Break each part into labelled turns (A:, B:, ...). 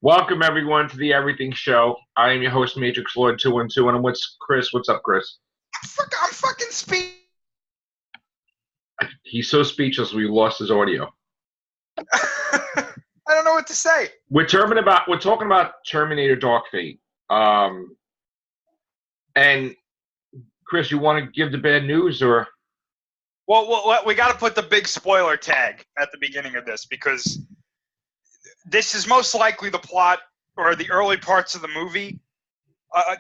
A: Welcome everyone to the Everything Show. I am your host, Matrixlord212, and I'm with Chris. What's up, Chris?
B: I'm fucking speaking.
A: He's so speechless we lost his audio.
B: I don't know what to say.
A: We're talking about Terminator Dark Fate. And Chris, you want to give the bad news or?
B: Well, we got to put the big spoiler tag at the beginning of this because this is most likely the plot or the early parts of the movie.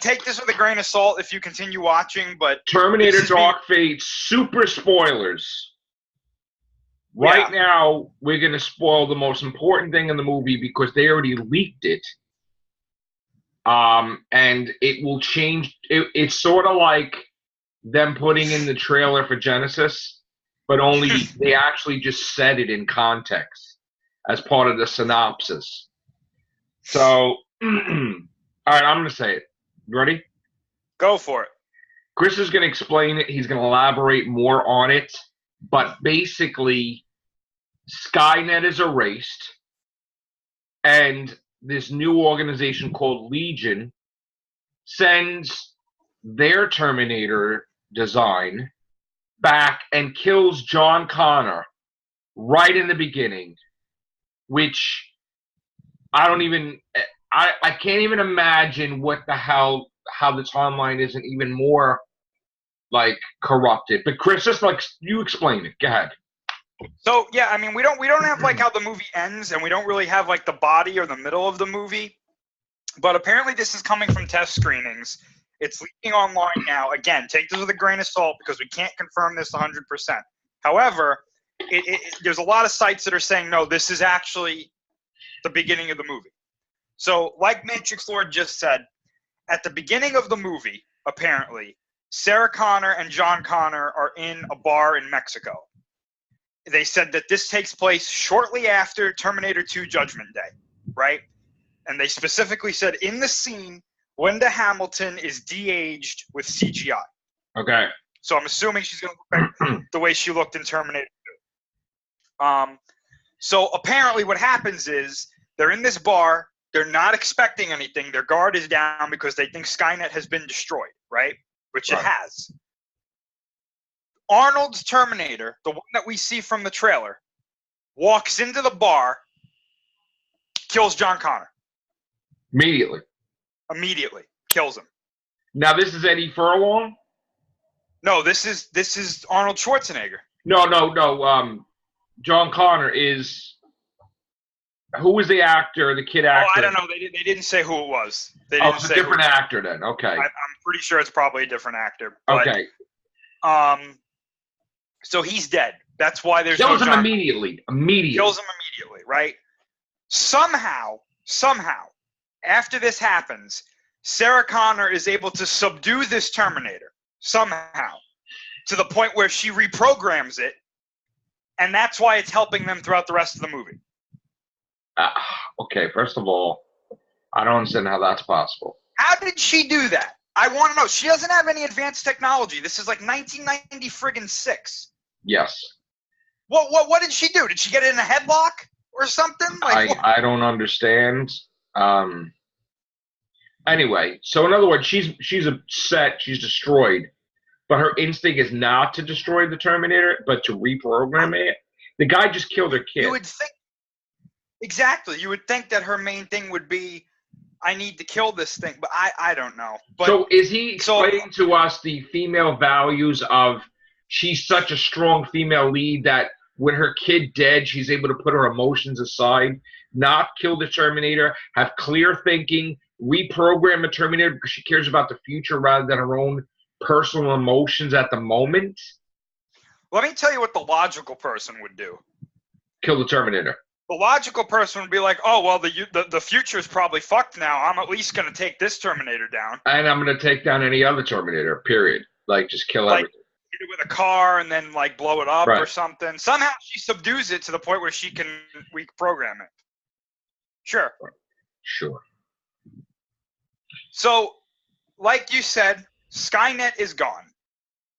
B: Take this with a grain of salt if you continue watching, but
A: Terminator Dark Fate, super spoilers. Right now, we're going to spoil the most important thing in the movie because they already leaked it. And it will change. It's sort of like them putting in the trailer for Genesis, but only they actually just said it in context as part of the synopsis. So, all right, I'm going to say it. You ready?
B: Go for it.
A: Chris is going to explain it. He's going to elaborate more on it. But basically, Skynet is erased, and this new organization called Legion sends their Terminator design back and kills John Connor right in the beginning, which I can't even imagine what the hell, how the timeline isn't even more like corrupted. But Chris, just like you explain it. Go ahead.
B: So yeah, I mean we don't have like how the movie ends, and we don't really have like the body or the middle of the movie. But apparently this is coming from test screenings. It's leaking online now. Again, take this with a grain of salt because we can't confirm this 100%. However, there's a lot of sites that are saying, no, this is actually the beginning of the movie. So like Matrixlord just said, at the beginning of the movie, apparently, Sarah Connor and John Connor are in a bar in Mexico. They said that this takes place shortly after Terminator 2 Judgment Day, right? And they specifically said in the scene, Linda Hamilton is de-aged with CGI.
A: Okay.
B: So I'm assuming she's going to look like the way she looked in Terminator 2. So apparently what happens is they're in this bar. They're not expecting anything. Their guard is down because they think Skynet has been destroyed, right? Which it has. Arnold's Terminator, the one that we see from the trailer, walks into the bar, kills John Connor. Immediately. Kills him.
A: Now this is Eddie Furlong?
B: No, this is Arnold Schwarzenegger.
A: No. John Connor is... Who was the actor, the kid actor?
B: Oh, I don't know. They didn't say who it was. They didn't
A: it's a different actor then. Okay.
B: I'm pretty sure it's probably a different actor. But,
A: okay.
B: So he's dead. That's why there's
A: Kills
B: no
A: him
B: John.
A: Immediately.
B: Kills him immediately, right? Somehow, after this happens, Sarah Connor is able to subdue this Terminator. Somehow. To the point where she reprograms it. And that's why it's helping them throughout the rest of the movie.
A: Okay, first of all, I don't understand how that's possible.
B: How did she do that? I want to know. She doesn't have any advanced technology. This is like 1996.
A: Yes.
B: What did she do? Did she get it in a headlock or something?
A: I don't understand. Anyway, so in other words, she's upset, she's destroyed, but her instinct is not to destroy the Terminator, but to reprogram it. The guy just killed her kid.
B: You would think. Exactly. You would think that her main thing would be, I need to kill this thing, but I don't know. But,
A: so is he explaining to us the female values of she's such a strong female lead that when her kid dead, she's able to put her emotions aside, not kill the Terminator, have clear thinking, reprogram the Terminator because she cares about the future rather than her own personal emotions at the moment?
B: Let me tell you what the logical person would do.
A: Kill the Terminator.
B: The logical person would be like, oh, well, the future is probably fucked now. I'm at least going to take this Terminator down.
A: And I'm going to take down any other Terminator, period. Like, just kill everything.
B: Hit it with a car and then, like, blow it up or something. Somehow she subdues it to the point where she can reprogram it. Sure. So, like you said, Skynet is gone.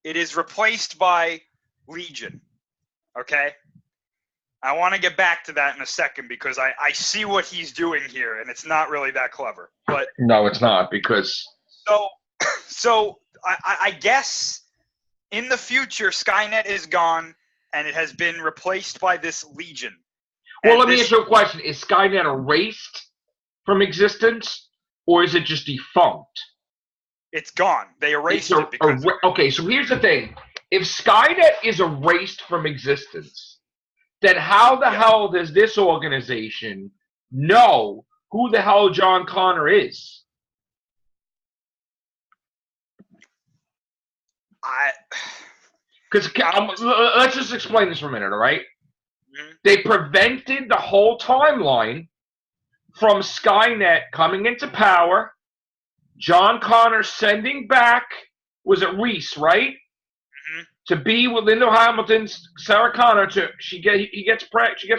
B: It is replaced by Legion. Okay? I want to get back to that in a second because I see what he's doing here, and it's not really that clever. But
A: no, it's not because.
B: So I guess in the future, Skynet is gone, and it has been replaced by this Legion.
A: Well, let me ask you a question: is Skynet erased from existence, or is it just defunct?
B: It's gone. They erased it because.
A: Okay, so here's the thing: if Skynet is erased from existence, then how the hell does this organization know who the hell John Connor is? Because let's just explain this for a minute, all right? Mm-hmm. They prevented the whole timeline from Skynet coming into power. John Connor sending back, was it Reese, right? Mm-hmm. To be with Linda Hamilton's Sarah Connor. She gets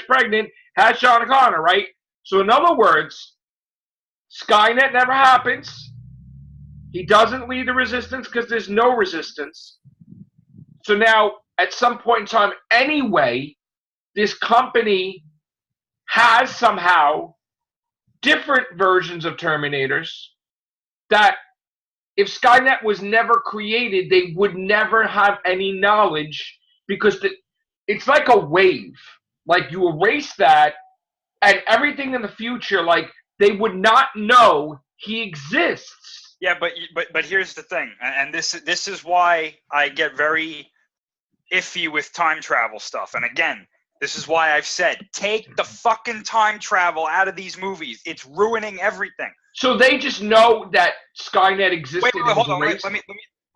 A: pregnant, has John Connor, right? So in other words, Skynet never happens. He doesn't lead the resistance because there's no resistance. So now, at some point in time, anyway, this company has somehow different versions of Terminators that if Skynet was never created, they would never have any knowledge because it's like a wave. Like you erase that and everything in the future, like they would not know he exists.
B: Yeah, but here's the thing, and this is why I get very iffy with time travel stuff. And again, this is why I've said take the fucking time travel out of these movies. It's ruining everything.
A: So they just know that Skynet existed.
B: Wait, hold on.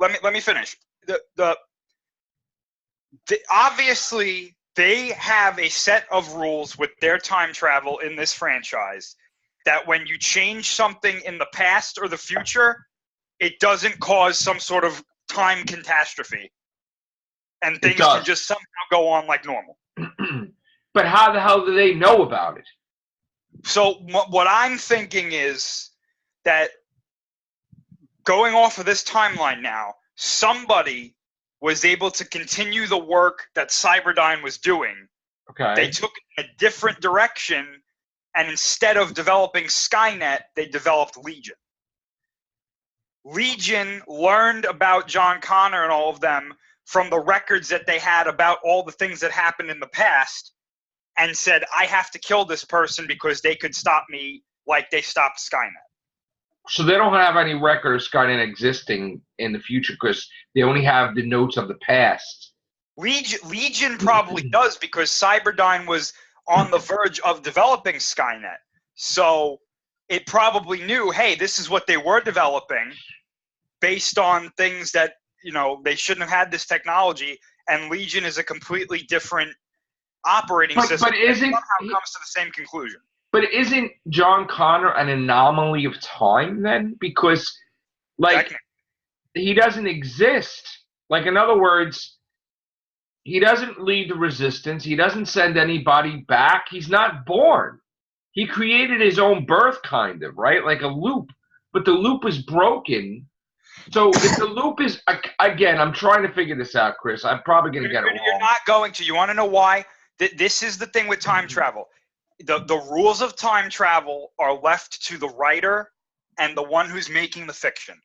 B: Let me finish. Obviously, they have a set of rules with their time travel in this franchise that when you change something in the past or the future, it doesn't cause some sort of time catastrophe. And things can just somehow go on like normal.
A: But how the hell do they know about it?
B: So what I'm thinking is that going off of this timeline now, somebody was able to continue the work that Cyberdyne was doing.
A: Okay.
B: They took a different direction, and instead of developing Skynet, they developed Legion. Legion learned about John Connor and all of them from the records that they had about all the things that happened in the past and said, I have to kill this person because they could stop me like they stopped Skynet.
A: So they don't have any record of Skynet existing in the future because they only have the notes of the past.
B: Legion probably does because Cyberdyne was on the verge of developing Skynet. So it probably knew, hey, this is what they were developing based on things that, they shouldn't have had this technology, and Legion is a completely different operating system. But somehow comes to the same conclusion.
A: But isn't John Connor an anomaly of time then? Because, he doesn't exist. Like, in other words, he doesn't lead the resistance. He doesn't send anybody back. He's not born. He created his own birth, kind of, right? Like a loop. But the loop is broken. So if the loop is, again, I'm trying to figure this out, Chris. I'm probably going to get it wrong.
B: You're not going to. You want to know why? This is the thing with time travel. The rules of time travel are left to the writer and the one who's making the fiction.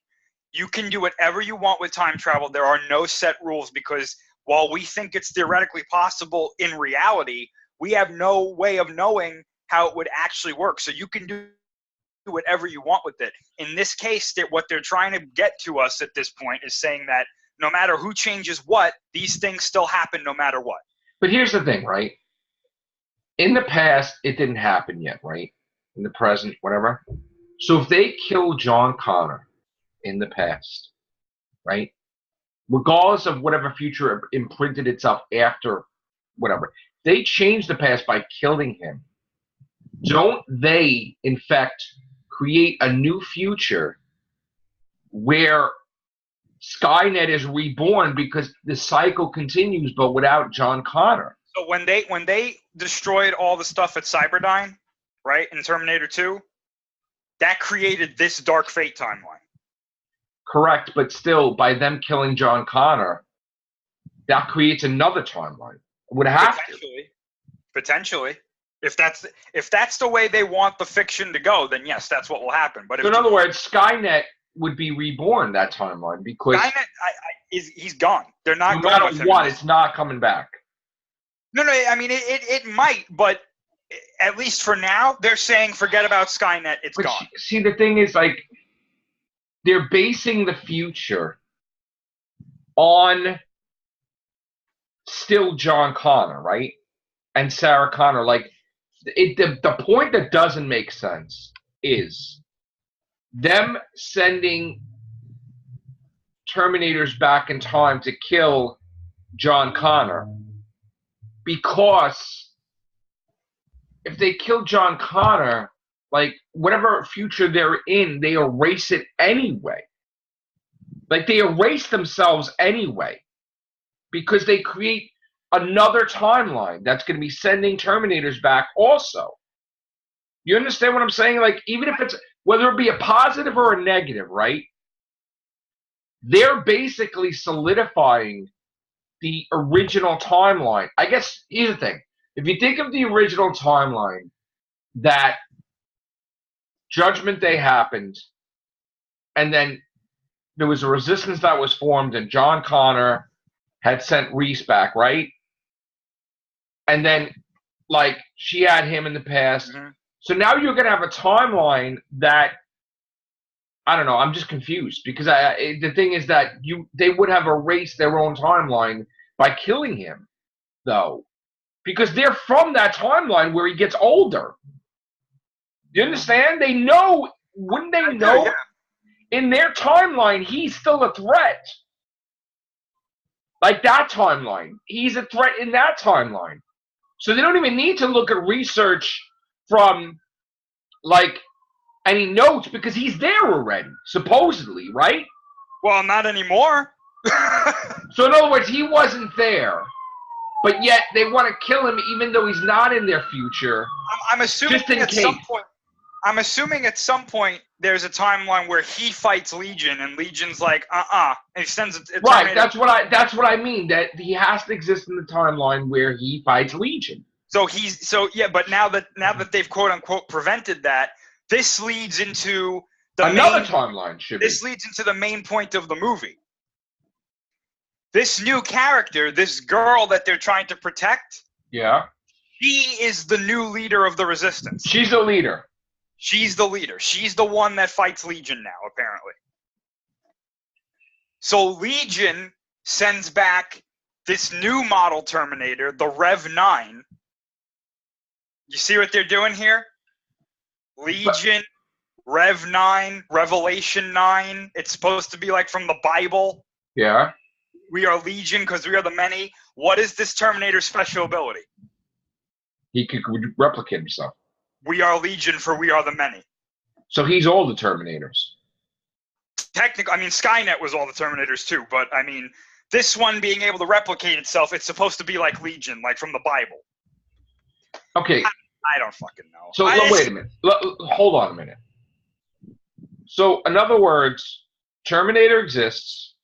B: You can do whatever you want with time travel. There are no set rules because while we think it's theoretically possible, in reality, we have no way of knowing how it would actually work. So you can do whatever you want with it. In this case, what they're trying to get to us at this point is saying that no matter who changes what, these things still happen no matter what.
A: But here's the thing, right? In the past, it didn't happen yet, right? In the present, whatever. So if they kill John Connor in the past, right? Regardless of whatever future imprinted itself after whatever, they changed the past by killing him. Don't they, in fact, create a new future where Skynet is reborn because the cycle continues, but without John Connor?
B: So when they destroyed all the stuff at Cyberdyne, right, in Terminator 2, that created this Dark Fate timeline.
A: Correct, but still, by them killing John Connor, that creates another timeline. It would have to.
B: Potentially. If that's the way they want the fiction to go, then yes, that's what will happen. But
A: So in other words, Skynet would be reborn that timeline because
B: Skynet, he's gone. They're not
A: no
B: going
A: matter
B: with him.
A: what, it's not coming back.
B: No. I mean, it might, but at least for now, they're saying forget about Skynet. It's gone.
A: See, the thing is, like, they're basing the future on still John Connor, right? And Sarah Connor. Like, the point that doesn't make sense is them sending Terminators back in time to kill John Connor, because if they kill John Connor, like, whatever future they're in, they erase it anyway. Like, they erase themselves anyway because they create another timeline that's going to be sending Terminators back also. You understand what I'm saying? Like, even if it's, whether it be a positive or a negative, right? They're basically solidifying the original timeline. I guess, here's the thing. If you think of the original timeline, that Judgment Day happened, and then there was a resistance that was formed, and John Connor had sent Reese back, right? And then, like, she had him in the past. Mm-hmm. So now you're going to have a timeline that, I don't know, I'm just confused. Because the thing is that they would have erased their own timeline by killing him, though. Because they're from that timeline where he gets older. You understand? They know, wouldn't they know? Yeah. In their timeline, he's still a threat. Like that timeline. He's a threat in that timeline. So they don't even need to look at research from, like, any notes because he's there already, supposedly, right?
B: Well, not anymore.
A: So in other words, he wasn't there. But yet they want to kill him even though he's not in their future.
B: I'm assuming
A: just in
B: at
A: case.
B: Some point. I'm assuming at some point there's a timeline where he fights Legion and Legion's like, and he sends a
A: right. That's what I mean. That he has to exist in the timeline where he fights Legion.
B: But now that they've quote unquote prevented that, this leads into
A: another timeline.
B: This leads into the main point of the movie. This new character, this girl that they're trying to protect,
A: yeah,
B: she is the new leader of the Resistance.
A: She's the leader.
B: She's the leader. She's the one that fights Legion now, apparently. So Legion sends back this new model Terminator, the Rev 9. You see what they're doing here? Legion, Rev 9, Revelation 9. It's supposed to be like from the Bible.
A: Yeah.
B: We are Legion because we are the many. What is this Terminator's special ability?
A: He could replicate himself.
B: We are Legion for we are the many.
A: So he's all the Terminators.
B: Technically, I mean, Skynet was all the Terminators too, but I mean, this one being able to replicate itself, it's supposed to be like Legion, like from the Bible.
A: Okay.
B: I don't fucking know.
A: So wait a minute. Hold on a minute. So in other words, Terminator exists.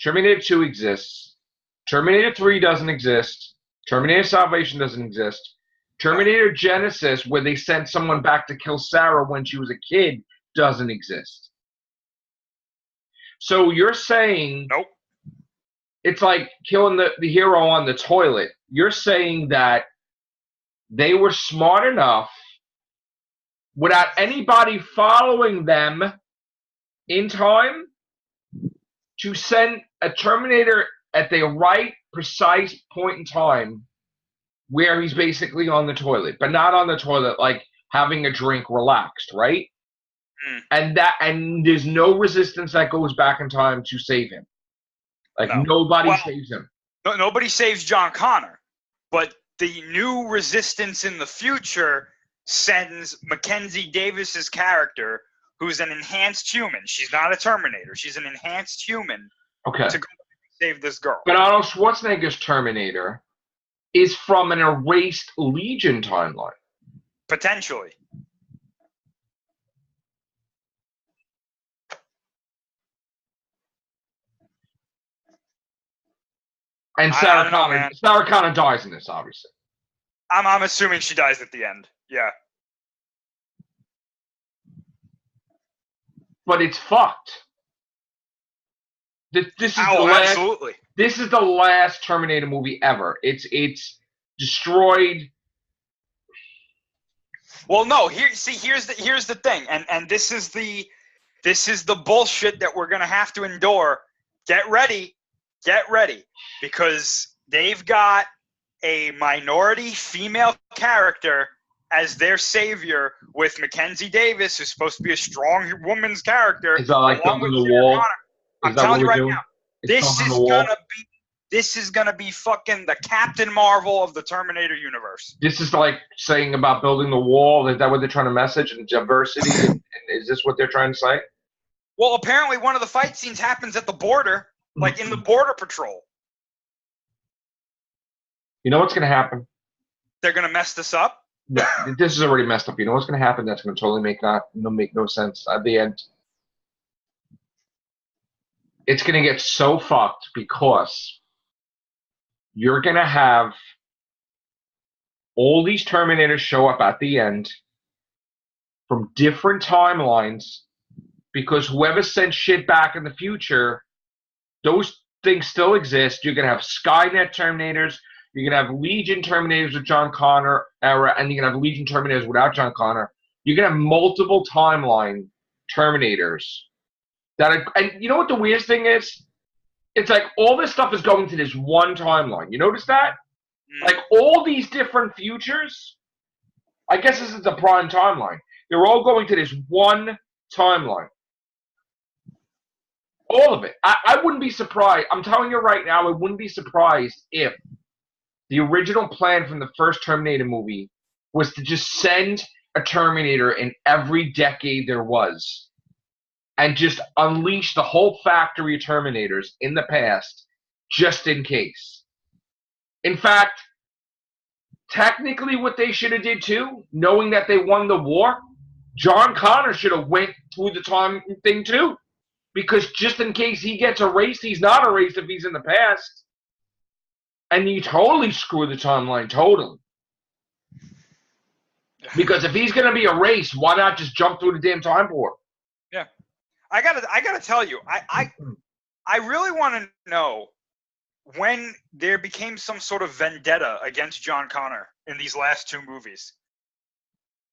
A: Terminator 2 exists. Terminator 3 doesn't exist. Terminator Salvation doesn't exist. Terminator Genesis, where they sent someone back to kill Sarah when she was a kid, doesn't exist. So you're saying...
B: Nope.
A: It's like killing the hero on the toilet. You're saying that they were smart enough, without anybody following them in time, to send a Terminator at the right, precise point in time where he's basically on the toilet, but not on the toilet like having a drink relaxed, right? And there's no resistance that goes back in time to save him. Like nobody saves him.
B: Nobody saves John Connor, but the new resistance in the future sends Mackenzie Davis's character, who's an enhanced human. She's not a Terminator. She's an enhanced human.
A: Okay.
B: To go save this girl.
A: But Arnold Schwarzenegger's Terminator is from an erased Legion timeline.
B: Potentially.
A: And Sarah Connor dies in this, obviously.
B: I'm assuming she dies at the end. Yeah.
A: But it's fucked. This is the last.
B: Absolutely.
A: This is the last Terminator movie ever. It's destroyed.
B: Well, no. Here's the thing, and this is the bullshit that we're gonna have to endure. Get ready, because they've got a minority female character as their savior with Mackenzie Davis, who's supposed to be a strong woman's character.
A: Is that like
B: along
A: building
B: with
A: the
B: Sarah
A: wall?
B: Connor. I'm telling you right now, this is gonna be fucking the Captain Marvel of the Terminator universe.
A: This is like saying about building the wall. Is that what they're trying to message? And diversity? and is this what they're trying to say?
B: Well, apparently one of the fight scenes happens at the border, like in the border patrol.
A: You know what's going to happen?
B: They're gonna mess this up.
A: Yeah, this is already messed up. You know what's going to happen? That's going to totally make no sense at the end. It's going to get so fucked because you're going to have all these Terminators show up at the end from different timelines because whoever sent shit back in the future, those things still exist. You're going to have Skynet Terminators. You're going to have Legion Terminators with John Connor era, and you're going to have Legion Terminators without John Connor. You're going to have multiple timeline Terminators. And you know what the weirdest thing is? It's like all this stuff is going to this one timeline. You notice that? Like all these different futures, I guess this is the prime timeline. They're all going to this one timeline. All of it. I wouldn't be surprised. I'm telling you right now, I wouldn't be surprised if the original plan from the first Terminator movie was to just send a Terminator in every decade there was and just unleash the whole factory of Terminators in the past just in case. In fact, technically what they should have did too, knowing that they won the war, John Connor should have went through the time thing too. Because just in case he gets erased, he's not erased if he's in the past. And you totally screw the timeline, totally. Because if he's going to be erased, why not just jump through the damn time portal?
B: Yeah. I gotta tell you, I really want to know when there became some sort of vendetta against John Connor in these last two movies.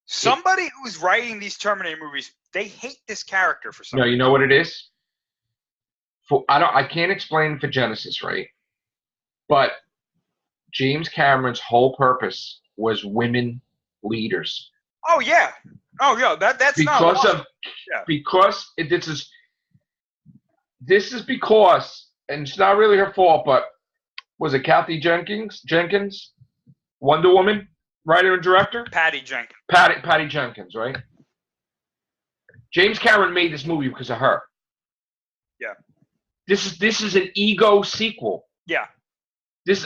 B: Somebody who's writing these Terminator movies, they hate this character for some reason.
A: No, you know what it is? I can't explain for Genesis, right? But James Cameron's whole purpose was women leaders.
B: Oh yeah. That's
A: because
B: not
A: of yeah. Because this is because, and it's not really her fault, but was it Kathy Jenkins, Wonder Woman, writer and director?
B: Patty Jenkins.
A: Patty Jenkins, right? James Cameron made this movie because of her.
B: Yeah.
A: This is an ego sequel.
B: Yeah.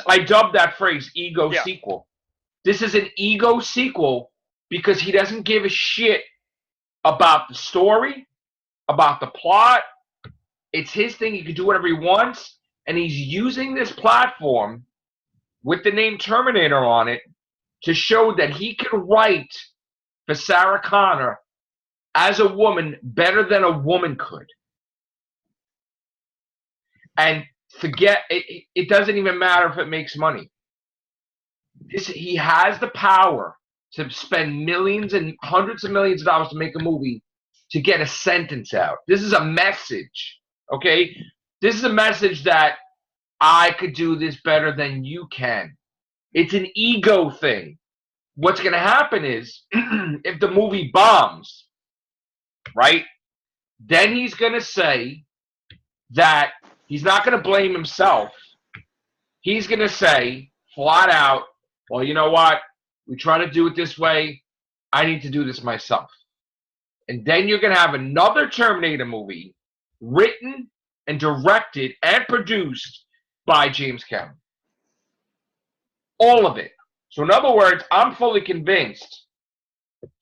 A: I dubbed that phrase ego sequel. This is an ego sequel because he doesn't give a shit about the story, about the plot. It's his thing. He can do whatever he wants. And he's using this platform with the name Terminator on it to show that he can write for Sarah Connor as a woman better than a woman could. And forget, it doesn't even matter if it makes money. He has the power to spend millions and hundreds of millions of dollars to make a movie to get a sentence out. This is a message, okay? This is a message that I could do this better than you can. It's an ego thing. What's going to happen is if the movie bombs, right, then he's going to say that he's not going to blame himself. He's going to say flat out, well, you know what? We try to do it this way. I need to do this myself. And then you're going to have another Terminator movie written and directed and produced by James Cameron. All of it. So in other words, I'm fully convinced.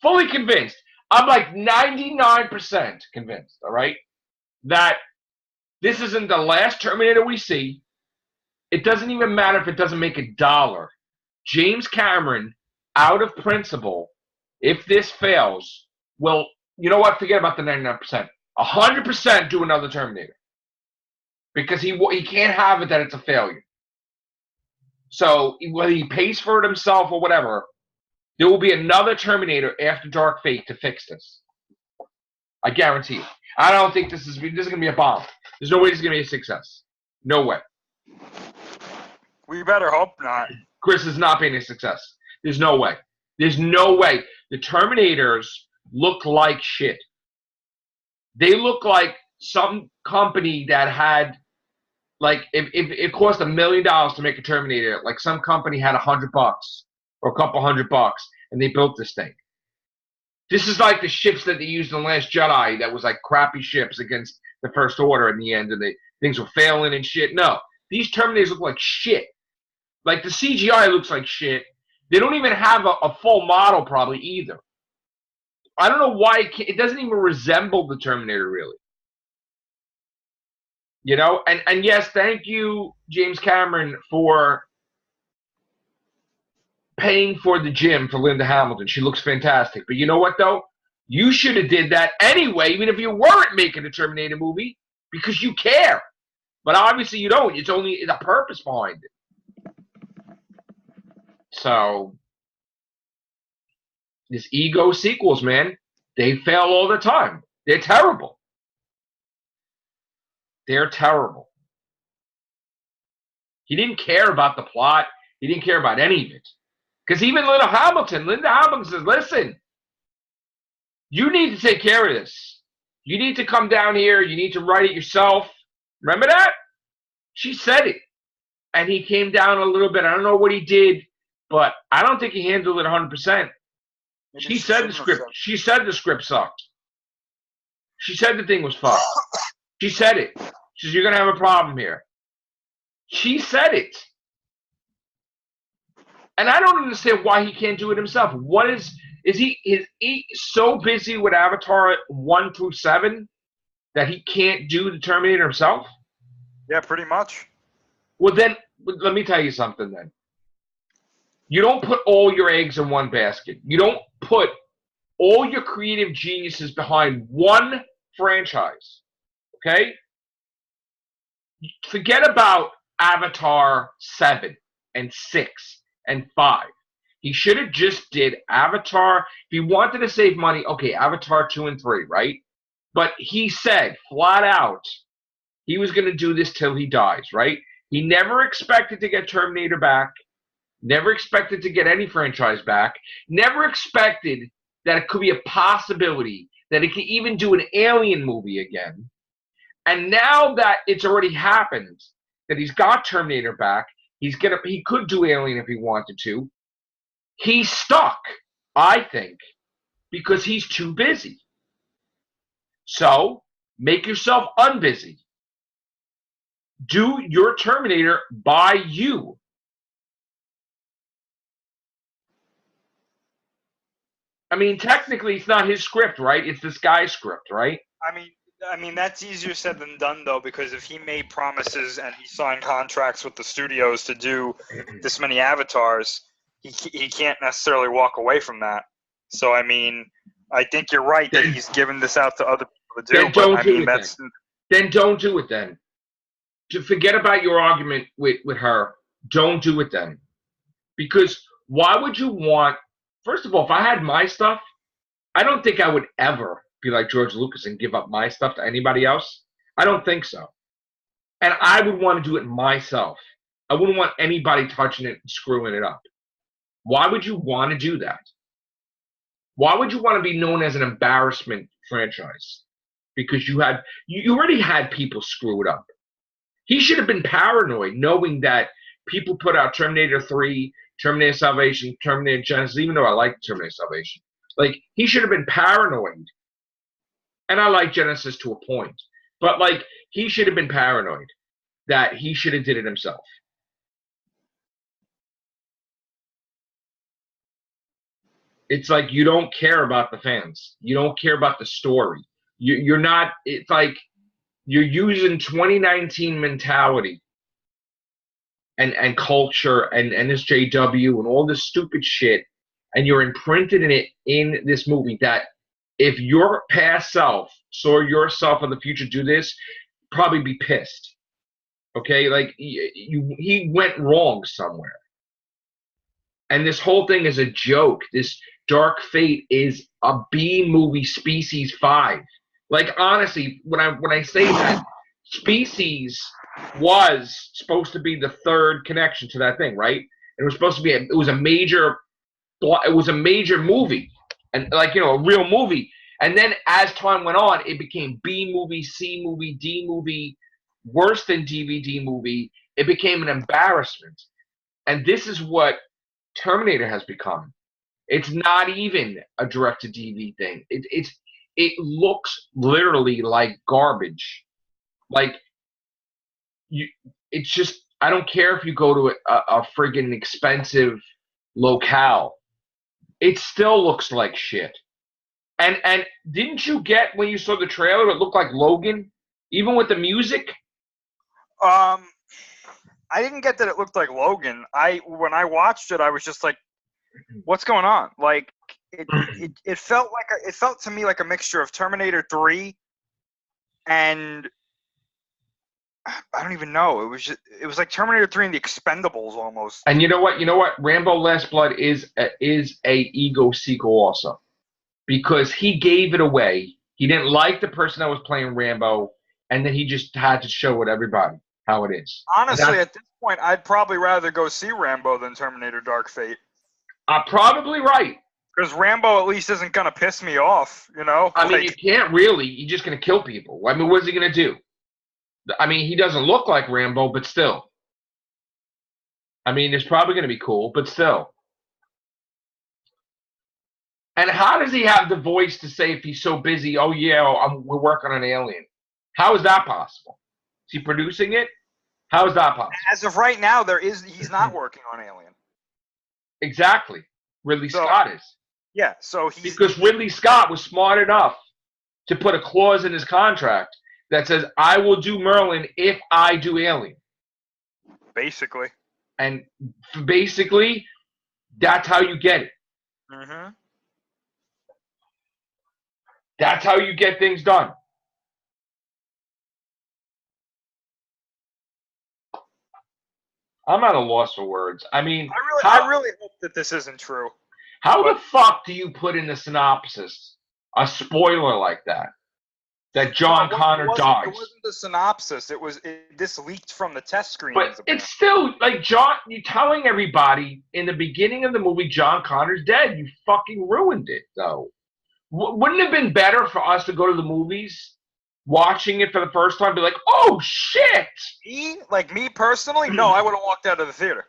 A: Fully convinced. I'm like 99% convinced, all right, that this isn't the last Terminator we see. It doesn't even matter if it doesn't make $1. James Cameron out of principle, if this fails, well, you know what? Forget about the 99%. 100% do another Terminator. Because he can't have it that it's a failure. So whether he pays for it himself or whatever, there will be another Terminator after Dark Fate to fix this. I guarantee it. I don't think this is going to be a bomb. There's no way this is going to be a success. No way.
B: We better hope not.
A: Chris is not being a success. There's no way. There's no way. The Terminators look like shit. They look like some company that had, like, if it cost $1 million to make a Terminator, like some company had $100 or a couple $100 and they built this thing. This is like the ships that they used in The Last Jedi that was like crappy ships against the First Order in the end, and things were failing and shit. No, these Terminators look like shit. Like the CGI looks like shit. They don't even have a full model probably either. I don't know why it doesn't even resemble the Terminator really. You know, and yes, thank you, James Cameron, for paying for the gym for Linda Hamilton. She looks fantastic. But you know what, though? You should have did that anyway, even if you weren't making a Terminator movie, because you care. But obviously you don't. It's only a purpose behind it. So, this ego sequels, man, they fail all the time. They're terrible. They're terrible. He didn't care about the plot. He didn't care about any of it. Because even Linda Hamilton says, listen, you need to take care of this. You need to come down here. You need to write it yourself. Remember that? She said it. And he came down a little bit. I don't know what he did, but I don't think he handled it 100%. She said the script. She said the script sucked. She said the thing was fucked. She said it. She said, you're going to have a problem here. She said it. And I don't understand why he can't do it himself. What is he so busy with Avatar 1 through 7 that he can't do the Terminator himself?
B: Yeah, pretty much.
A: Well, then, let me tell you something then. You don't put all your eggs in one basket. You don't put all your creative geniuses behind one franchise. Okay? Forget about Avatar 7 and 6 and 5. He should have just did Avatar. If he wanted to save money, okay, Avatar 2 and 3, right? But he said flat out he was going to do this till he dies, right? He never expected to get Terminator back. Never expected to get any franchise back. Never expected that it could be a possibility that he could even do an Alien movie again. And now that it's already happened, that he's got Terminator back, he could do Alien if he wanted to. He's stuck, I think, because he's too busy. So, make yourself unbusy. Do your Terminator by you. I mean, technically, it's not his script, right? It's this guy's script, right?
B: I mean that's easier said than done, though, because if he made promises and he signed contracts with the studios to do this many avatars, he can't necessarily walk away from that. So, I mean, I think you're right that he's given this out to other people to do.
A: Then don't do it. Then don't do it then. To forget about your argument with her. Don't do it then. Because why would you want... First of all, if I had my stuff, I don't think I would ever be like George Lucas and give up my stuff to anybody else. I don't think so. And I would want to do it myself. I wouldn't want anybody touching it and screwing it up. Why would you want to do that? Why would you want to be known as an embarrassment franchise? Because you already had people screw it up. He should have been paranoid knowing that people put out Terminator 3, Terminator Salvation, Terminator Genesis, even though I like Terminator Salvation. Like, he should have been paranoid. And I like Genesis to a point. But, like, he should have been paranoid that he should have did it himself. It's like you don't care about the fans. You don't care about the story. You're not, it's like you're using 2019 mentality and culture and SJW and all this stupid shit, and you're imprinted in it in this movie that if your past self saw yourself in the future do this, probably be pissed. Okay, like he went wrong somewhere. And this whole thing is a joke. This Dark Fate is a B movie Species 5. Like honestly, when I say that, Species was supposed to be the third connection to that thing, right? It was supposed to be it was a major movie, and like a real movie. And then as time went on, it became B movie, C movie, D movie, worse than DVD movie. It became an embarrassment. And this is what Terminator has become. It's not even a direct-to-DVD thing. It looks literally like garbage. Like it's just, I don't care if you go to a friggin' expensive locale. It still looks like shit. And didn't you get when you saw the trailer? It looked like Logan, even with the music.
B: I didn't get that it looked like Logan. When I watched it, I was just like, "What's going on?" Like it felt to me like a mixture of Terminator 3 and I don't even know. It was like Terminator 3 and the Expendables almost.
A: And you know what? Rambo Last Blood is a ego sequel also, because he gave it away. He didn't like the person that was playing Rambo, and then he just had to show it everybody how it is.
B: Honestly, at this point, I'd probably rather go see Rambo than Terminator Dark Fate.
A: Probably right.
B: Because Rambo at least isn't going to piss me off,
A: I mean, you can't really. You're just going to kill people. I mean, what's he going to do? I mean, he doesn't look like Rambo, but still. I mean, it's probably going to be cool, but still. And how does he have the voice to say if he's so busy, oh, yeah, we're working on an alien? How is that possible? Is he producing it? How is that possible?
B: As of right now, he's not working on Alien.
A: Exactly. Ridley Scott is.
B: Yeah, so
A: because Ridley Scott was smart enough to put a clause in his contract that says, I will do Merlin if I do Alien.
B: Basically.
A: And basically, that's how you get it.
B: Mm-hmm.
A: That's how you get things done. I'm at a loss for words. I mean,
B: I really hope that this isn't true.
A: How the fuck do you put in the synopsis a spoiler like that? That John Connor dies.
B: It wasn't the synopsis. This leaked from the test screenings.
A: But it's still like you're telling everybody in the beginning of the movie John Connor's dead. You fucking ruined it, though. Wouldn't it have been better for us to go to the movies, watching it for the first time, be like, oh shit?
B: Me personally, no, I would have walked out of the theater.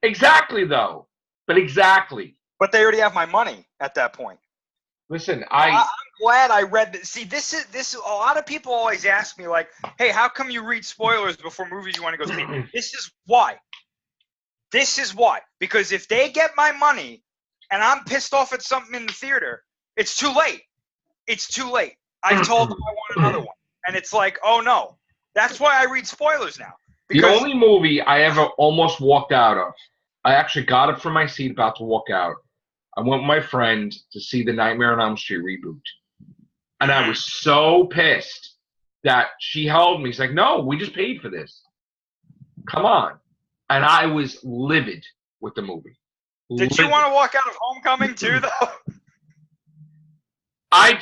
A: Exactly, though. But exactly.
B: But they already have my money at that point.
A: Listen,
B: I'm glad I read this. See, this is a lot of people always ask me, like, hey, how come you read spoilers before movies you want to go see? This is why. Because if they get my money and I'm pissed off at something in the theater, it's too late. I've told them I want another one. And it's like, oh no. That's why I read spoilers now.
A: The only movie I ever almost walked out of, I actually got up from my seat about to walk out. I went with my friend to see the Nightmare on Elm Street reboot. And I was so pissed that she held me. She's like, no, we just paid for this. Come on. And I was livid with the movie.
B: Did you want to walk out of Homecoming too, though?
A: I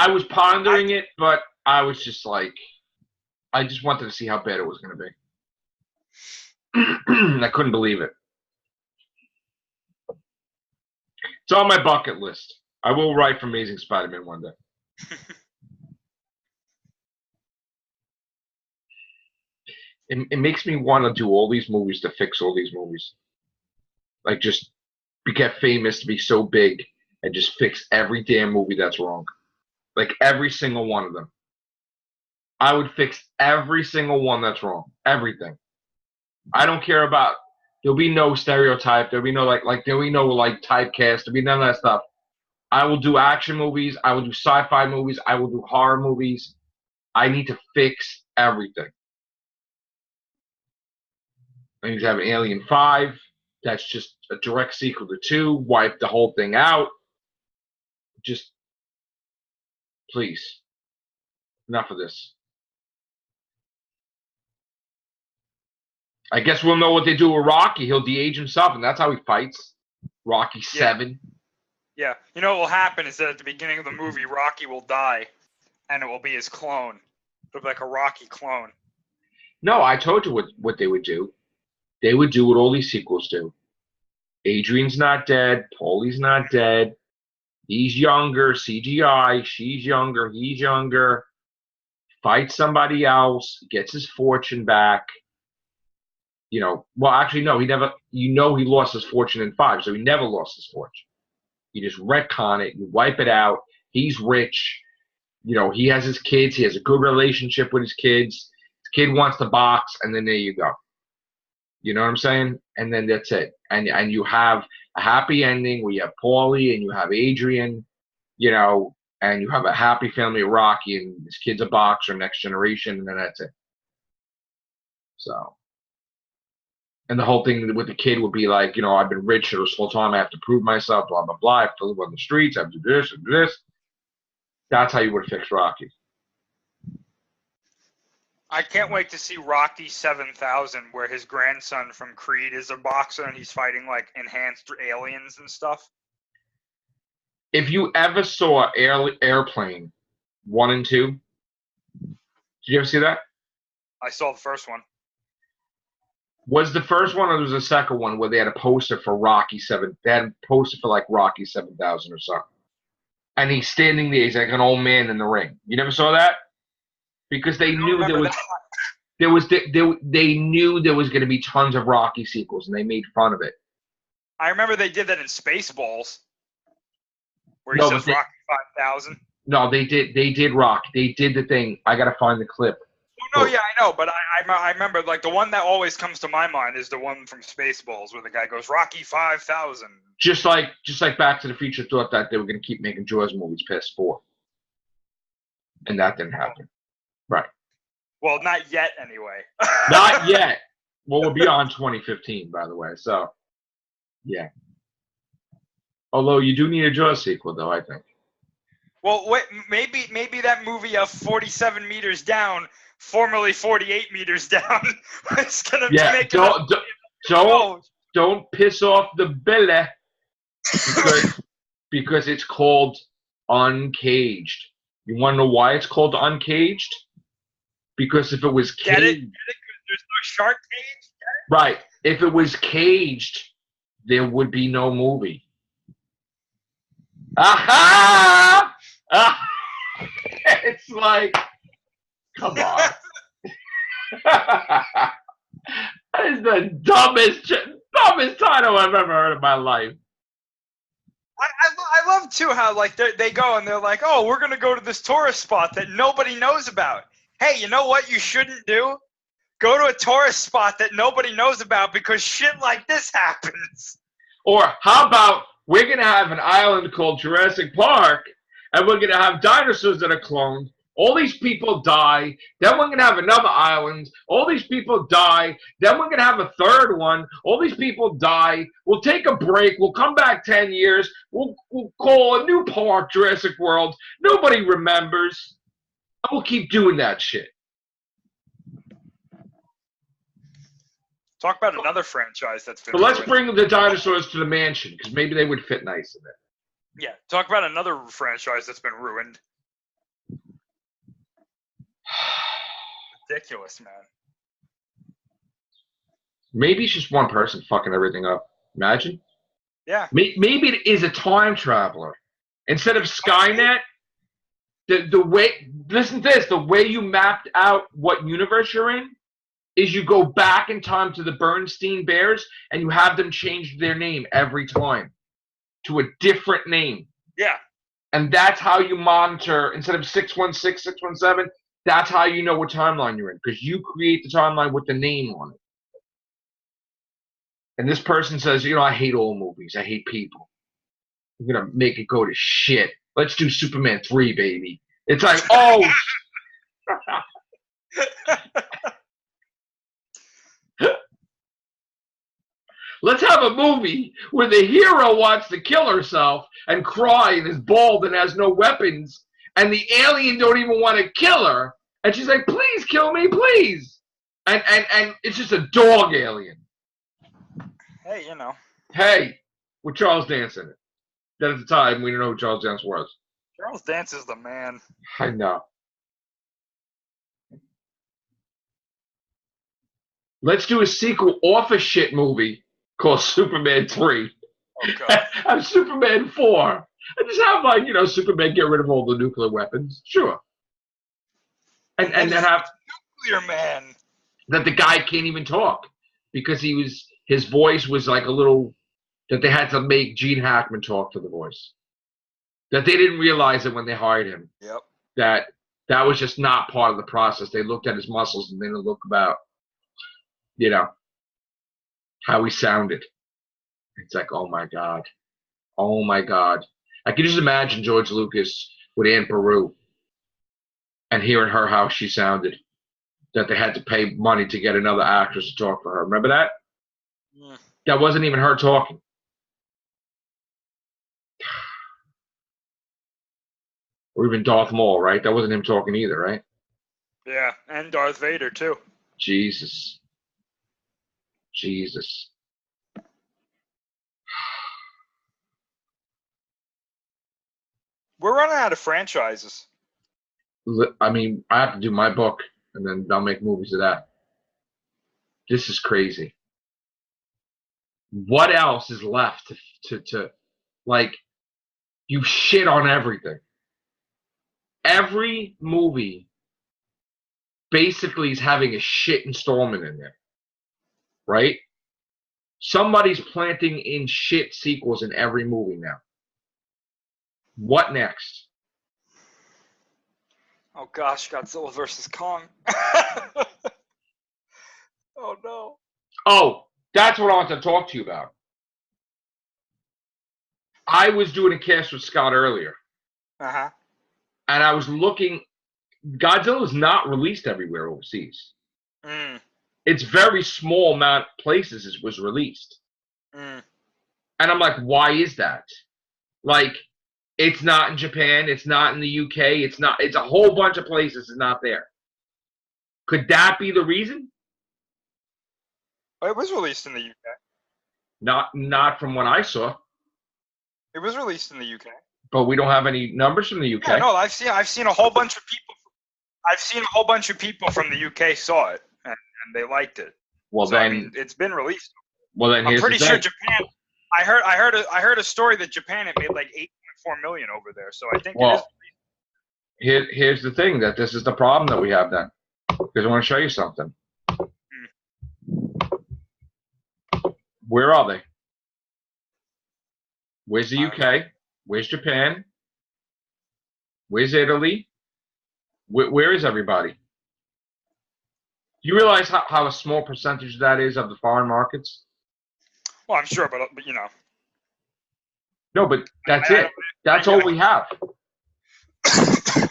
A: was pondering it, but I was just like, I just wanted to see how bad it was going to be. I couldn't believe it. It's on my bucket list. I will write for Amazing Spider-Man one day. It makes me want to do all these movies to fix all these movies. Like just get famous, to be so big, and just fix every damn movie that's wrong. Like every single one of them. I would fix every single one that's wrong. Everything. I don't care about. There'll be no stereotype. There'll be no there'll be no typecast. There'll be none of that stuff. I will do action movies. I will do sci-fi movies. I will do horror movies. I need to fix everything. I need to have Alien 5. That's just a direct sequel to 2. Wipe the whole thing out. Just, please. Enough of this. I guess we'll know what they do with Rocky. He'll de-age himself, and that's how he fights. Rocky 7.
B: Yeah. You know what will happen is that at the beginning of the movie, Rocky will die, and it will be his clone. It'll be like a Rocky clone.
A: No, I told you what they would do. They would do what all these sequels do. Adrian's not dead. Paulie's not dead. He's younger. CGI. She's younger. He's younger. Fights somebody else. Gets his fortune back. You know, well, actually, no, he never, he lost his fortune in 5, so he never lost his fortune. You just retcon it. You wipe it out. He's rich. You know, he has his kids. He has a good relationship with his kids. His kid wants to box, and then there you go. You know what I'm saying? And then that's it. And you have a happy ending where you have Paulie and you have Adrian, you know, and you have a happy family of Rocky, and his kid's a boxer, next generation, and then that's it. So, and the whole thing with the kid would be like, you know, I've been rich this whole time. I have to prove myself, blah, blah, blah. I have to live on the streets. I have to do this and do this. That's how you would fix Rocky.
B: I can't wait to see Rocky 7000, where his grandson from Creed is a boxer and he's fighting like enhanced aliens and stuff.
A: If you ever saw Airplane 1 and 2, did you ever see that?
B: I saw the first one.
A: Was the first one, or was the second one where they had a poster for Rocky 7? They had a poster for like Rocky 7000 or something. And he's standing there, he's like an old man in the ring. You never saw that? Because they knew they knew there was going to be tons of Rocky sequels, and they made fun of it.
B: I remember they did that in Spaceballs, where he says Rocky 5000.
A: No, they did Rock. They did the thing. I got to find the clip.
B: Oh, no, yeah, I know, but I remember, like, the one that always comes to my mind is the one from Spaceballs, where the guy goes, Rocky 5000. Just
A: like Back to the Future thought that they were going to keep making Jaws movies past 4. And that didn't happen. Right.
B: Well, not yet, anyway.
A: Not yet. Well, we're beyond 2015, by the way, so, yeah. Although you do need a Jaws sequel, though, I think.
B: Well, wait, maybe that movie of 47 meters down, formerly 48 meters down, it's gonna make
A: don't piss off the Billy because it's called Uncaged. You want to know why it's called Uncaged? Because if it was caged,
B: get it? There's no shark cage.
A: Right. If it was caged, there would be no movie. Aha! It's like, come on. That is the dumbest title I've ever heard in my life.
B: I love, too, how, like, they go and they're like, oh, we're going to go to this tourist spot that nobody knows about. Hey, you know what you shouldn't do? Go to a tourist spot that nobody knows about, because shit like this happens.
A: Or how about we're going to have an island called Jurassic Park, and we're going to have dinosaurs that are cloned. All these people die. Then we're going to have another island. All these people die. Then we're going to have a third one. All these people die. We'll take a break. We'll come back 10 years. We'll call a new park Jurassic World. Nobody remembers. And we'll keep doing that shit.
B: Talk about another franchise that's been.
A: But let's bring the dinosaurs to the mansion, because maybe they would fit nice in it.
B: Yeah, talk about another franchise that's been ruined. Ridiculous, man.
A: Maybe it's just one person fucking everything up. Imagine.
B: Yeah.
A: Maybe it is a time traveler. Instead of Skynet, the way, listen to this, the way you mapped out what universe you're in is you go back in time to the Bernstein Bears and you have them change their name every time to a different name.
B: Yeah. And
A: that's how you monitor, instead of 616, 617, that's how you know what timeline you're in, because you create the timeline with the name on it. And this person says, you know, I hate all movies. I hate people. I'm going to make it go to shit. Let's do Superman 3, baby. It's like, oh. Let's have have a movie where the hero wants to kill herself and cry and is bald and has no weapons, and the alien don't even want to kill her, and she's like, please kill me, please. And it's just a dog alien.
B: Hey, you know.
A: Hey, with Charles Dance in it. Then at the time, we didn't know who Charles Dance was.
B: Charles Dance is the man.
A: I know. Let's do a sequel off a shit movie called Superman 3.
B: Oh, God.
A: Have Superman 4. And just have, like, you know, Superman get rid of all the nuclear weapons. Sure. And then have
B: Nuclear Man.
A: that the guy can't even talk because his voice was like a little, that they had to make Gene Hackman talk for the voice. That they didn't realize it when they hired him.
B: Yep.
A: That was just not part of the process. They looked at his muscles and they didn't look about, you know, how he sounded. It's like, oh my God. Oh my God. I can just imagine George Lucas with Aunt Beru and hearing her how she sounded. That they had to pay money to get another actress to talk for her. Remember that?
B: Yeah.
A: That wasn't even her talking. Or even Darth Maul, right? That wasn't him talking either, right?
B: Yeah, and Darth Vader, too.
A: Jesus. Jesus.
B: We're running out of franchises.
A: I mean, I have to do my book, and then I'll make movies of that. This is crazy. What else is left to like, you shit on everything. Every movie basically is having a shit installment in there, right? Somebody's planting in shit sequels in every movie now. What next?
B: Oh gosh, Godzilla versus Kong. Oh no.
A: Oh, that's what I want to talk to you about. I was doing a cast with Scott earlier.
B: Uh-huh.
A: And I was looking. Godzilla is not released everywhere overseas.
B: Mm.
A: It's very small amount of places it was released.
B: Mm.
A: And I'm like, why is that? Like, it's not in Japan. It's not in the UK. It's a whole bunch of places it's not there. Could that be the reason?
B: It was released in the UK.
A: Not from what I saw.
B: It was released in the UK.
A: But we don't have any numbers from the UK.
B: Yeah, no, I've seen a whole bunch of people. I've seen a whole bunch of people from the UK saw it and they liked it.
A: Well,
B: so,
A: then,
B: I mean, it's been released.
A: Well, then
B: I'm pretty sure Japan. I heard a story that Japan had made like 8.4 million over there. So I think it is.
A: Here's the thing, that this is the problem that we have then. Because I want to show you something. Where are they? Where's the UK? Where's Japan? Where's Italy? Where is everybody? You realize how a small percentage that is of the foreign markets?
B: Well, I'm sure, but you know.
A: No, but that's it. That's all we have.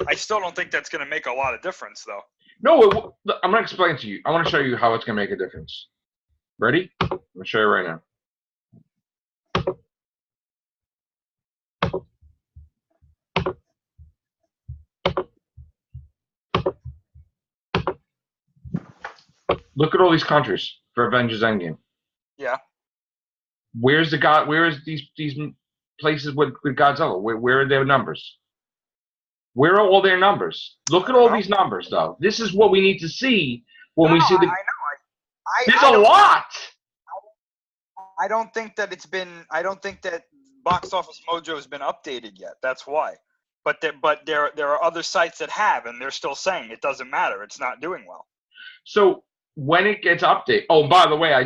B: I still don't think that's going to make a lot of difference, though.
A: No, I'm going to explain to you. I want to show you how it's going to make a difference. Ready? I'm going to show you right now. Look at all these countries for Avengers Endgame.
B: Yeah.
A: Where is these places with Godzilla? Where are their numbers? Where are all their numbers? Look at all these numbers, though. This is what we need to see when we see the.
B: I know.
A: There's a lot.
B: I don't think that I don't think that Box Office Mojo has been updated yet. That's why. But there are other sites that have, and they're still saying it doesn't matter. It's not doing well.
A: So when it gets updated, oh, by the way, I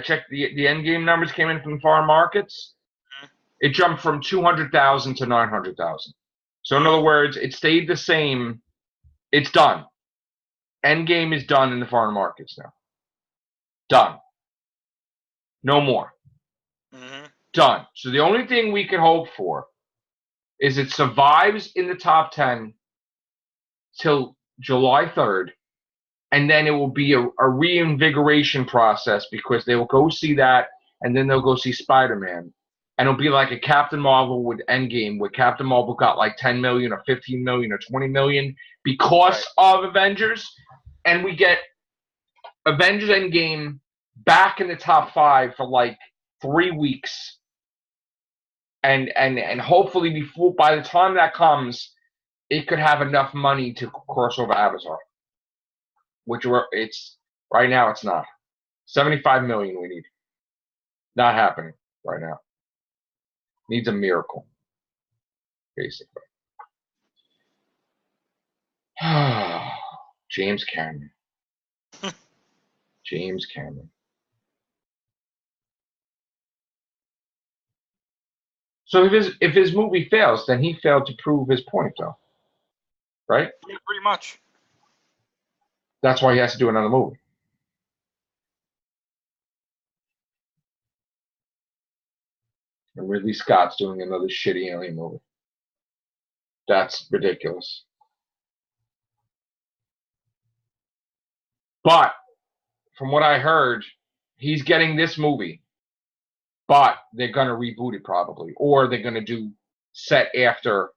A: checked the Endgame numbers came in from foreign markets. Mm-hmm. It jumped from 200,000 to 900,000. So in other words, it stayed the same. It's done. Endgame is done in the foreign markets now. Done. No more.
B: Mm-hmm.
A: Done. So the only thing we can hope for is it survives in the top 10 till July 3rd, and then it will be a reinvigoration process because they will go see that and then they'll go see Spider-Man. And it'll be like a Captain Marvel with Endgame, where Captain Marvel got like 10 million or 15 million or 20 million because of Avengers. And we get Avengers Endgame back in the top 5 for like 3 weeks. And hopefully by the time that comes, it could have enough money to cross over Avatar. Which it's right now it's not. 75 million we need. Not happening right now. Needs a miracle, basically. James Cameron. James Cameron. So if his movie fails, then he failed to prove his point, though. Right?
B: Yeah, pretty much.
A: That's why he has to do another movie. And Ridley Scott's doing another shitty alien movie. That's ridiculous. But from what I heard, he's getting this movie, but they're going to reboot it probably, or they're going to do set after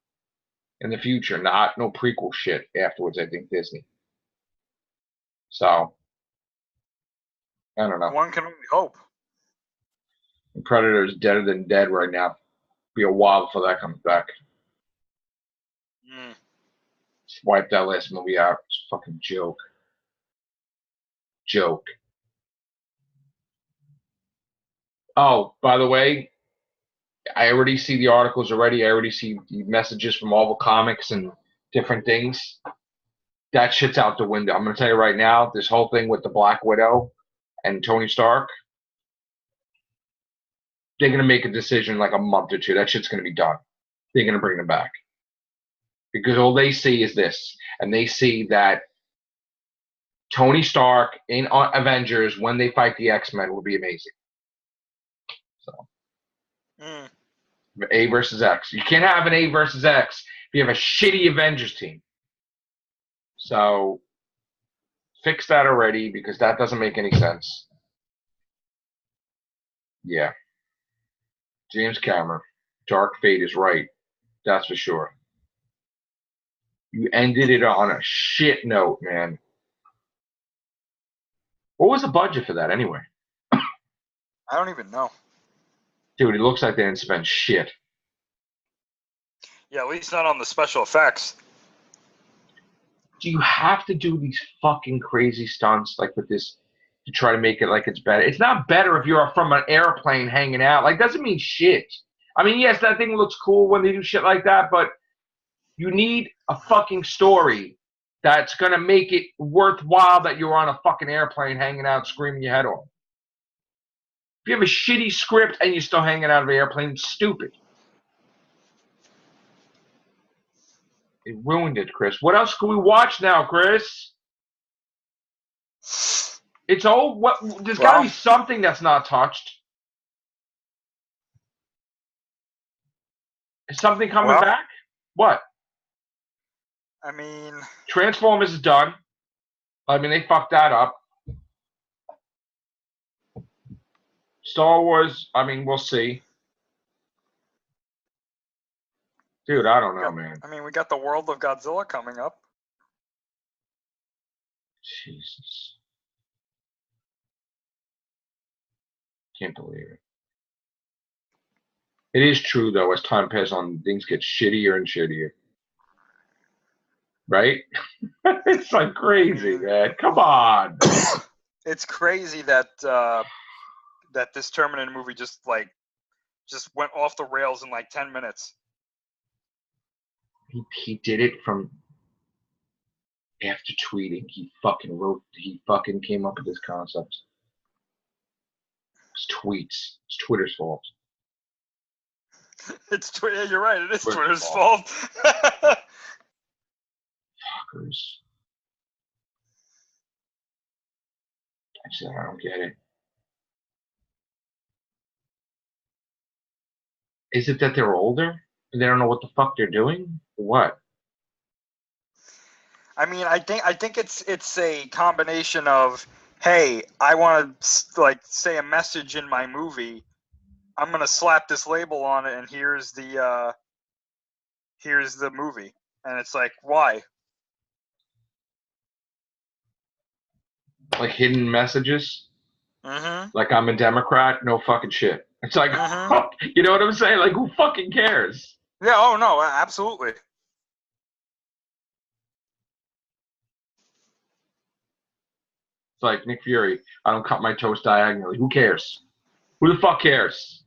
A: in the future, no prequel shit afterwards. I think Disney. So I don't know.
B: One can only hope.
A: And Predator is deader than dead right now. Be a while before that comes back. Just wipe that last movie out. It's a fucking joke. Joke. Oh, by the way, I already see the articles already. I already see the messages from Marvel Comics and different things. That shit's out the window. I'm going to tell you right now, this whole thing with the Black Widow and Tony Stark, they're going to make a decision in like a month or two. That shit's going to be done. They're going to bring them back. Because all they see is this. And they see that Tony Stark in Avengers, when they fight the X-Men, will be amazing. So, A versus X. You can't have an A versus X if you have a shitty Avengers team. So, fix that already, because that doesn't make any sense. Yeah. James Cameron. Dark Fate is right. That's for sure. You ended it on a shit note, man. What was the budget for that anyway?
B: I don't even know.
A: Dude, it looks like they didn't spend shit.
B: Yeah, at least not on the special effects.
A: Do you have to do these fucking crazy stunts like with this to try to make it like it's better? It's not better if you're from an airplane hanging out. Like, doesn't mean shit. I mean, yes, that thing looks cool when they do shit like that, but you need a fucking story that's going to make it worthwhile that you're on a fucking airplane hanging out screaming your head off. If you have a shitty script and you're still hanging out of an airplane, it's stupid. It ruined it, Chris. What else can we watch now, Chris? It's old. There's got to be something that's not touched. Is something coming back? What?
B: I mean,
A: Transformers is done. I mean, they fucked that up. Star Wars, I mean, we'll see. Dude, I don't know, man.
B: I mean, we got the World of Godzilla coming up.
A: Jesus. Can't believe it. It is true, though, as time passes on, things get shittier and shittier. Right? It's like crazy, man. Come on.
B: It's crazy that that this Terminator movie just went off the rails in like 10 minutes.
A: He did it from after tweeting. He fucking came up with this concept. It's tweets. It's Twitter's fault.
B: It's Twitter. Yeah, you're right. It is Twitter's fault.
A: Fuckers. I don't get it. Is it that they're older and they don't know what the fuck they're doing? What?
B: I mean, I think it's a combination of hey, I want to like say a message in my movie. I'm gonna slap this label on it, and here's the movie. And it's like, why?
A: Like hidden messages.
B: Mm-hmm.
A: Like I'm a Democrat. No fucking shit. It's like,
B: Mm-hmm.
A: you know what I'm saying? Like who fucking cares?
B: Yeah. Oh no, absolutely.
A: It's like Nick Fury. I don't cut my toast diagonally. Who cares? Who the fuck cares?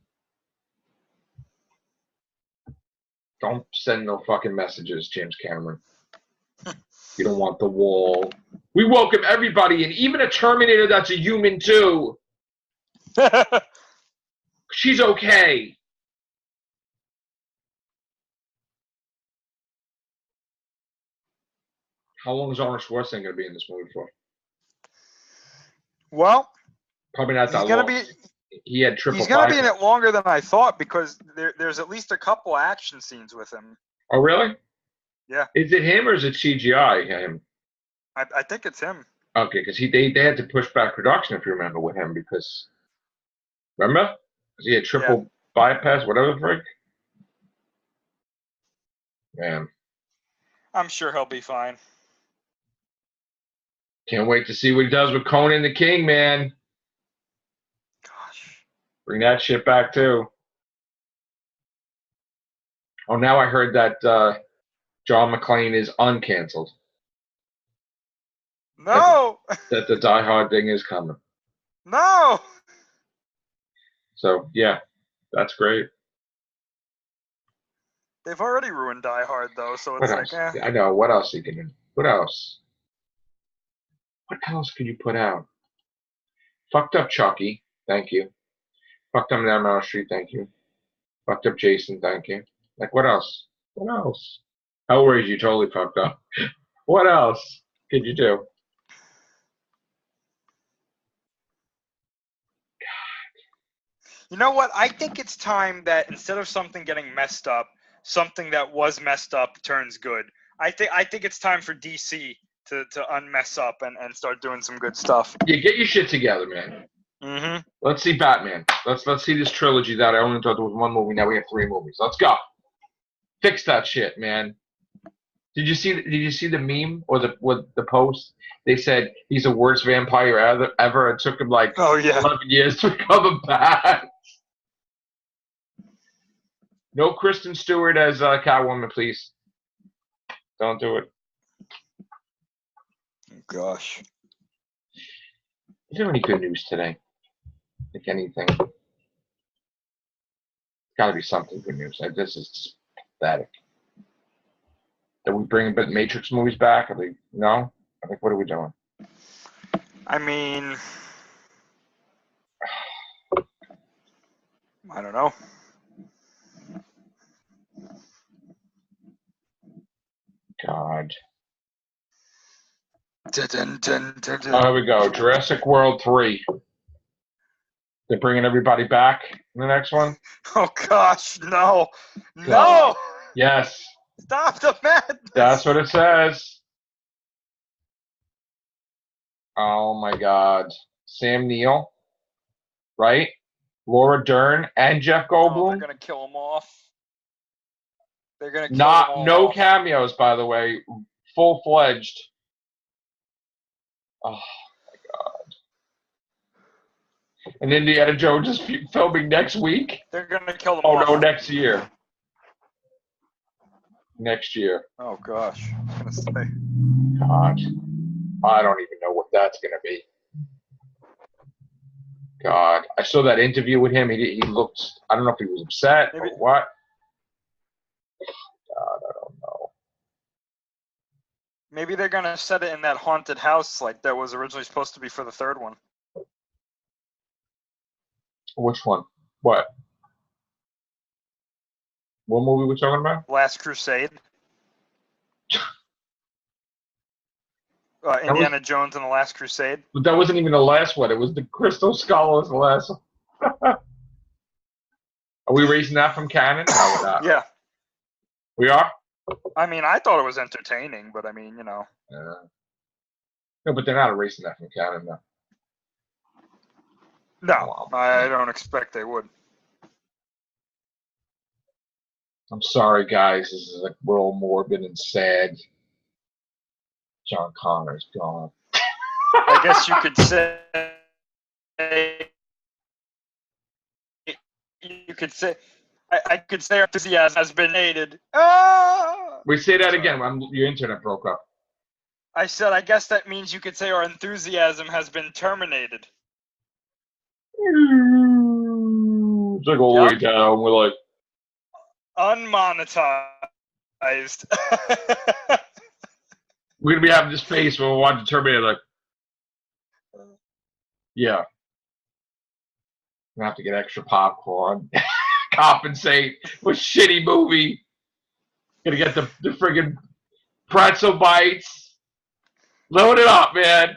A: Don't send no fucking messages, James Cameron. You don't want the wall. We welcome everybody, and even a Terminator that's a human too. She's okay. How long is Arnold Schwarzenegger going to be in this movie for?
B: Well,
A: Probably not that long. He had triple.
B: He's gonna be in it longer than I thought because there's at least a couple action scenes with him.
A: Oh really?
B: Yeah.
A: Is it him or is it CGI? Him.
B: I think it's him.
A: Okay, because they had to push back production if you remember with him because remember because he had triple bypass whatever the frick. Man.
B: I'm sure he'll be fine.
A: Can't wait to see what he does with Conan the King, man.
B: Gosh.
A: Bring that shit back too. Oh, now I heard that John McClane is uncanceled.
B: No.
A: That the Die Hard thing is coming.
B: No.
A: So yeah, that's great.
B: They've already ruined Die Hard though, so it's like, eh.
A: I know. What else you can do? What else? What else could you put out? Fucked up Chucky, thank you. Fucked up Nightmare on Street, thank you. Fucked up Jason, thank you. Like what else? What else? Hellraiser, you totally fucked up. What else could you do?
B: You know what? I think it's time that instead of something getting messed up, something that was messed up turns good. I think it's time for DC to unmess up and start doing some good stuff.
A: Yeah, get your shit together, man.
B: Mm-hmm.
A: Let's see Batman. Let's see this trilogy that I only thought there was one movie. Now we have 3 movies. Let's go. Fix that shit, man. Did you see the meme or the post? They said he's the worst vampire ever. It took him like 11 years to recover back. No Kristen Stewart as Catwoman, please. Don't do it.
B: Gosh.
A: Is there any good news today? Like anything? Got to be something good news. Like, this is just pathetic. Are we bringing Matrix movies back? Are they no? I think what are we doing?
B: I mean, I don't know.
A: God.
B: Dun, dun, dun, dun.
A: Oh, here we go. Jurassic World 3. They're bringing everybody back in the next one?
B: Oh, gosh, no.
A: God.
B: No!
A: Yes.
B: Stop the madness!
A: That's what it says. Oh, my God. Sam Neill, right? Laura Dern and Jeff Goldblum.
B: Oh, they're going to kill them off. They're going to kill them all
A: No
B: off.
A: cameos, by the way. Full-fledged. Oh, my God. And Indiana Jones is filming next week?
B: They're going to kill them
A: off.
B: all.
A: Oh, no, next year. Next year.
B: Oh, gosh. I was going to say.
A: God. I don't even know what that's going to be. God. I saw that interview with him. He looked, I don't know if he was upset or what. God, I don't know.
B: Maybe they're going to set it in that haunted house like that was originally supposed to be for the 3rd one.
A: Which one? What? What movie we talking about?
B: Last Crusade. Indiana Jones and the Last Crusade.
A: But that wasn't even the last one. It was the Crystal Skull was the last one. Are we raising that from canon? No, we're not.
B: Yeah.
A: We are?
B: I mean, I thought it was entertaining, but I mean, you know.
A: No, but they're not erasing that from canon, though.
B: No, I don't expect they would.
A: I'm sorry, guys. This is like real morbid and sad. John Connor's gone.
B: I guess you could say. You could say. I could say our enthusiasm has been aided. Ah!
A: We say that again. Your internet broke up.
B: I said, I guess that means you could say our enthusiasm has been terminated.
A: It's like all the way down. We're like
B: unmonetized.
A: We're gonna be having this face when we're watching Terminator. Like, yeah, I'm gonna have to get extra popcorn, compensate for shitty movie. Gonna get the friggin' pretzel bites. Load it up, man.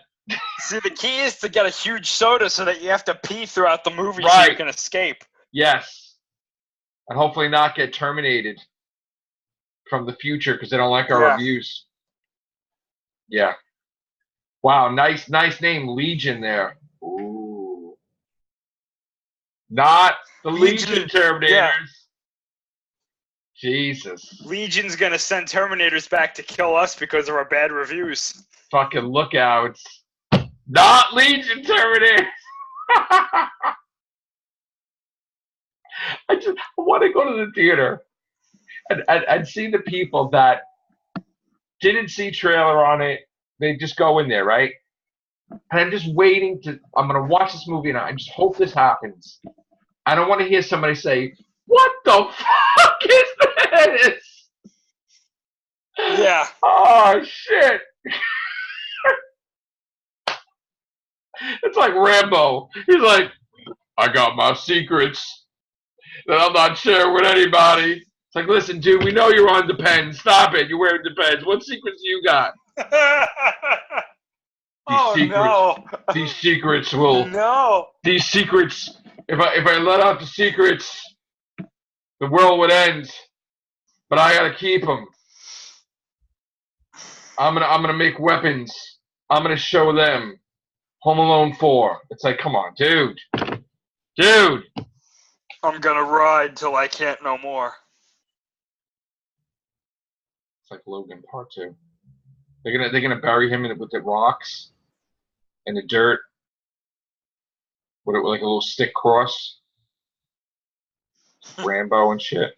B: See, the key is to get a huge soda so that you have to pee throughout the movie
A: right.
B: So you can escape.
A: Yes. And hopefully not get terminated from the future because they don't like our reviews. Yeah. Wow, nice name, Legion there. Ooh. Not the Legion Terminators. Yeah. Jesus.
B: Legion's gonna send Terminators back to kill us because of our bad reviews.
A: Fucking lookouts. Not Legion Terminators. I want to go to the theater and see the people that didn't see trailer on it. They just go in there, right? And I'm just waiting I'm going to watch this movie and I just hope this happens. I don't want to hear somebody say, what the fuck is this?
B: Yeah.
A: Oh, shit. It's like Rambo. He's like, I got my secrets that I'm not sharing with anybody. It's like, listen, dude, we know you're on Depends. Stop it. You're wearing Depends. What secrets do you got? These secrets will.
B: No.
A: These secrets. If I let out the secrets, the world would end. But I gotta keep them. I'm gonna make weapons. I'm gonna show them. Home Alone 4. It's like, come on, dude. Dude.
B: I'm gonna ride till I can't no more.
A: It's like Logan Part 2. They're gonna bury him with the rocks and the dirt with like a little stick cross. Rambo and shit.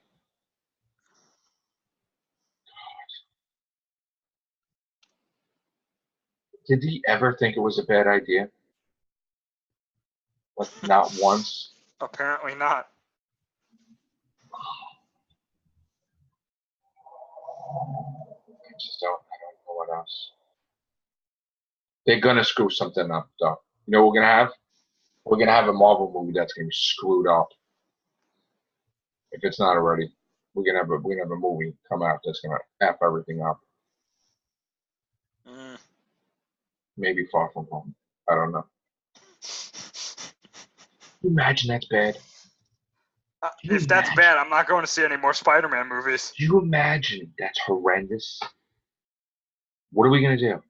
A: Did he ever think it was a bad idea? Like, not once?
B: Apparently not.
A: I don't know what else. They're gonna screw something up, though. You know what we're gonna have? We're gonna have a Marvel movie that's gonna be screwed up. If it's not already. We're gonna have a movie come out that's gonna F everything up. Maybe Far From Home. I don't know. Can you imagine that's bad?
B: If that's bad, I'm not going to see any more Spider-Man movies.
A: Do you imagine that's horrendous? What are we going to do?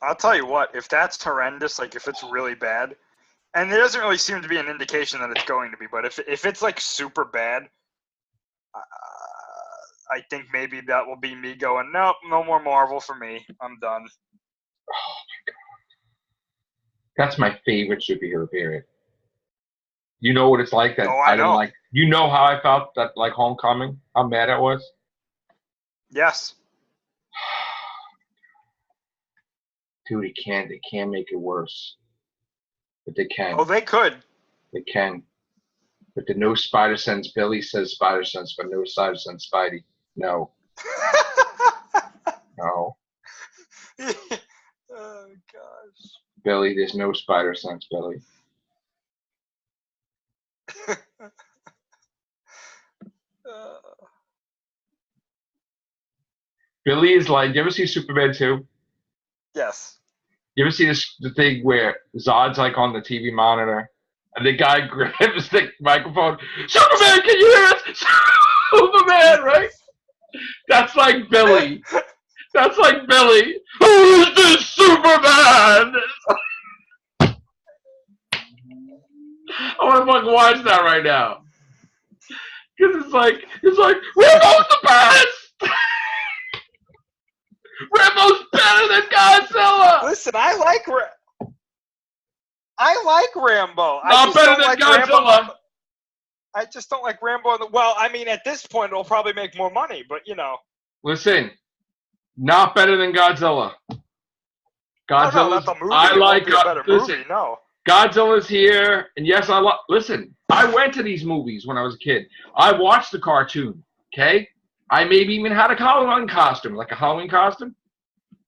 B: I'll tell you what, if that's horrendous, like if it's really bad, and there doesn't really seem to be an indication that it's going to be, but if it's like super bad, I think maybe that will be me going, nope, no more Marvel for me. I'm done.
A: Oh my God. That's my favorite superhero period. You know what it's like that I didn't like. You know how I felt that like Homecoming? How mad I was?
B: Yes.
A: Dude, they can't make it worse. But they can.
B: Oh, they could.
A: They can. But the no Spider Sense Billy says Spider Sense, but no Spider Sense Spidey. No. No.
B: Oh, gosh.
A: Billy, there's no Spider Sense, Billy. Billy is like, you ever see Superman 2?
B: Yes.
A: You ever see the thing where Zod's like on the TV monitor and the guy grabs the microphone, Superman, can you hear us? Superman, right? That's like Billy. That's like Billy. Who is this Superman? want to fucking watch that right now. Because it's like Rambo's the best. Rambo's better than Godzilla.
B: Listen, I like Rambo.
A: Not better than Godzilla.
B: I just don't like Rambo. Well, I mean, at this point, it'll probably make more money, but you know.
A: Listen, not better than Godzilla. Godzilla.
B: No, not the movie.
A: I like
B: a better movie. No.
A: Godzilla's here, and yes, listen. I went to these movies when I was a kid. I watched the cartoon. Okay, I maybe even had a Halloween costume, like a Halloween costume,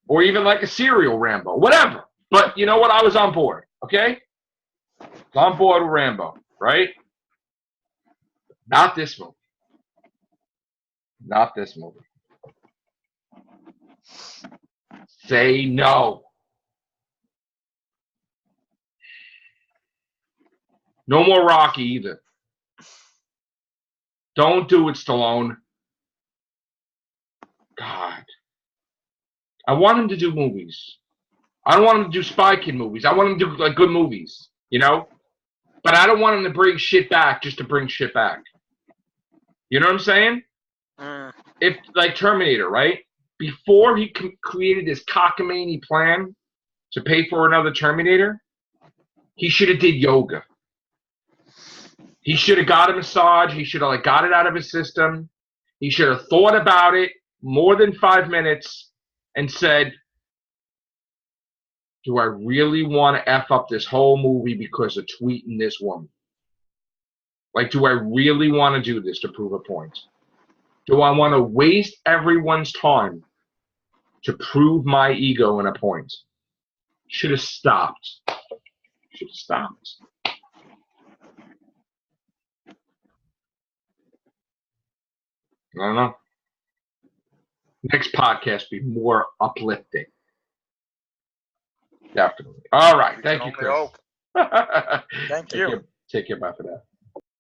A: or even like a cereal Rambo, whatever. But you know what? I was on board. Okay, I was on board with Rambo, right? Not this movie. Not this movie. Say no. No more Rocky either. Don't do it, Stallone. God. I want him to do movies. I don't want him to do Spy Kid movies. I want him to do like good movies, you know? But I don't want him to bring shit back just to bring shit back. You know what I'm saying? If, like Terminator, right? Before he created this cockamamie plan to pay for another Terminator, he should have did yoga. He should have got a massage. He should have like got it out of his system. He should have thought about it more than 5 minutes and said, do I really want to F up this whole movie because of tweeting this woman? Like, do I really want to do this to prove a point? Do I want to waste everyone's time to prove my ego in a point? Should have stopped. Should have stopped. I don't know. Next podcast be more uplifting. Definitely. All right. Thank you, Chris.
B: Thank you.
A: Take care. Bye for that.